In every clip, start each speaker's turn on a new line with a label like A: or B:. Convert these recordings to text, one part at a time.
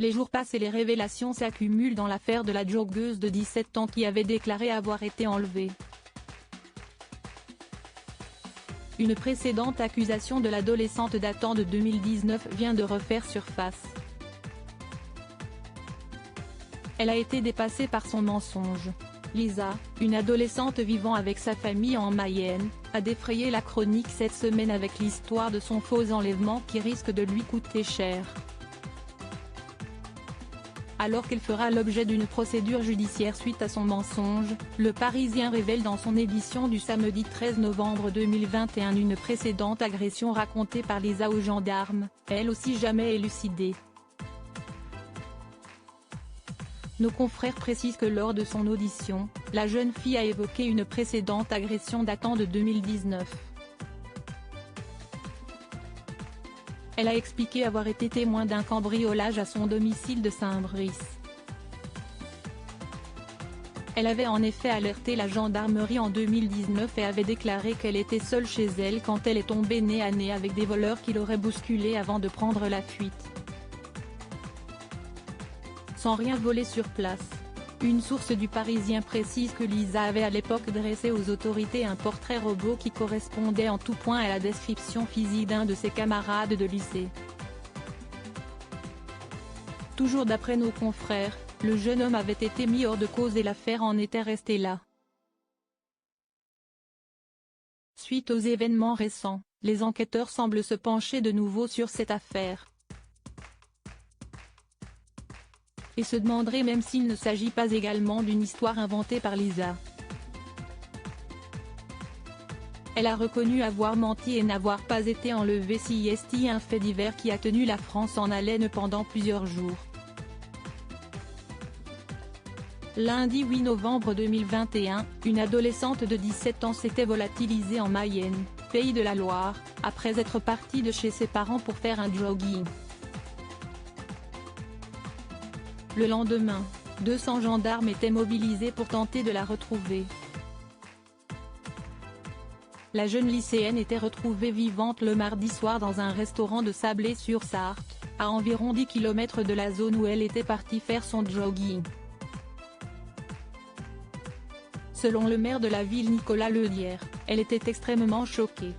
A: Les jours passent et les révélations s'accumulent dans l'affaire de la joggeuse de 17 ans qui avait déclaré avoir été enlevée. Une précédente accusation de l'adolescente datant de 2019 vient de refaire surface. Elle a été dépassée par son mensonge. Lisa, une adolescente vivant avec sa famille en Mayenne, a défrayé la chronique cette semaine avec l'histoire de son faux enlèvement qui risque de lui coûter cher. Alors qu'elle fera l'objet d'une procédure judiciaire suite à son mensonge, Le Parisien révèle dans son édition du samedi 13 novembre 2021 une précédente agression racontée par Lisa aux gendarmes, elle aussi jamais élucidée. Nos confrères précisent que lors de son audition, la jeune fille a évoqué une précédente agression datant de 2019. Elle a expliqué avoir été témoin d'un cambriolage à son domicile de Saint-Brice. Elle avait en effet alerté la gendarmerie en 2019 et avait déclaré qu'elle était seule chez elle quand elle est tombée nez à nez avec des voleurs qui l'auraient bousculée avant de prendre la fuite. Sans rien voler sur place. Une source du Parisien précise que Lisa avait à l'époque dressé aux autorités un portrait robot qui correspondait en tout point à la description physique d'un de ses camarades de lycée. Toujours d'après nos confrères, le jeune homme avait été mis hors de cause et l'affaire en était restée là. Suite aux événements récents, les enquêteurs semblent se pencher de nouveau sur cette affaire. Et se demanderaient même s'il ne s'agit pas également d'une histoire inventée par Lisa. Elle a reconnu avoir menti et n'avoir pas été enlevée c'est un fait divers qui a tenu la France en haleine pendant plusieurs jours. Lundi 8 novembre 2021, une adolescente de 17 ans s'était volatilisée en Mayenne, pays de la Loire, après être partie de chez ses parents pour faire un jogging. Le lendemain, 200 gendarmes étaient mobilisés pour tenter de la retrouver. La jeune lycéenne était retrouvée vivante le mardi soir dans un restaurant de Sablé-sur-Sarthe, à environ 10 km de la zone où elle était partie faire son jogging. Selon le maire de la ville Nicolas Lelière, elle était extrêmement choquée.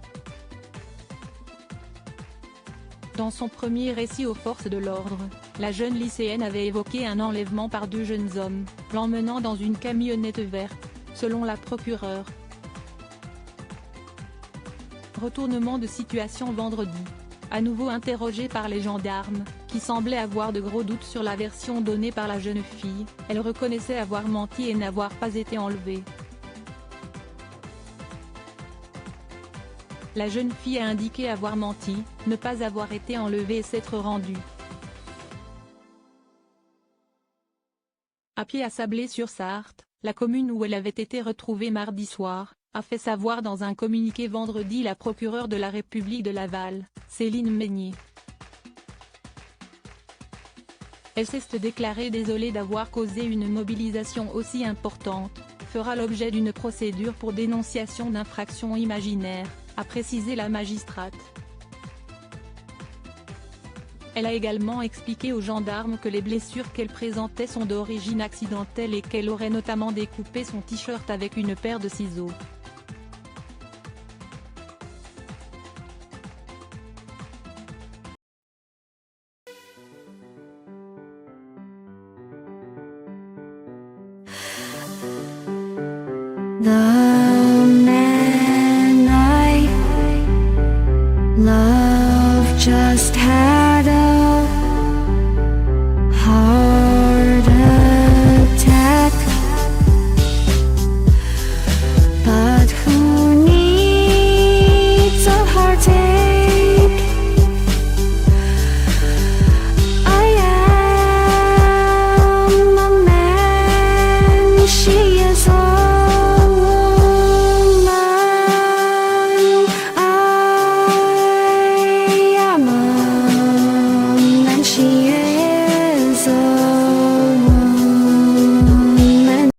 A: Dans son premier récit aux forces de l'ordre, la jeune lycéenne avait évoqué un enlèvement par deux jeunes hommes, l'emmenant dans une camionnette verte, selon la procureure. Retournement de situation vendredi. À nouveau interrogée par les gendarmes, qui semblaient avoir de gros doutes sur la version donnée par la jeune fille, elle reconnaissait avoir menti et n'avoir pas été enlevée. La jeune fille a indiqué avoir menti, ne pas avoir été enlevée et s'être rendue à pied à Sablé-sur-Sarthe, la commune où elle avait été retrouvée mardi soir, a fait savoir dans un communiqué vendredi la procureure de la République de Laval, Céline Meignier. Elle s'est déclarée désolée d'avoir causé une mobilisation aussi importante, fera l'objet d'une procédure pour dénonciation d'infraction imaginaire, a précisé la magistrate. Elle a également expliqué aux gendarmes que les blessures qu'elle présentait sont d'origine accidentelle et qu'elle aurait notamment découpé son t-shirt avec une paire de ciseaux.
B: The man I love just had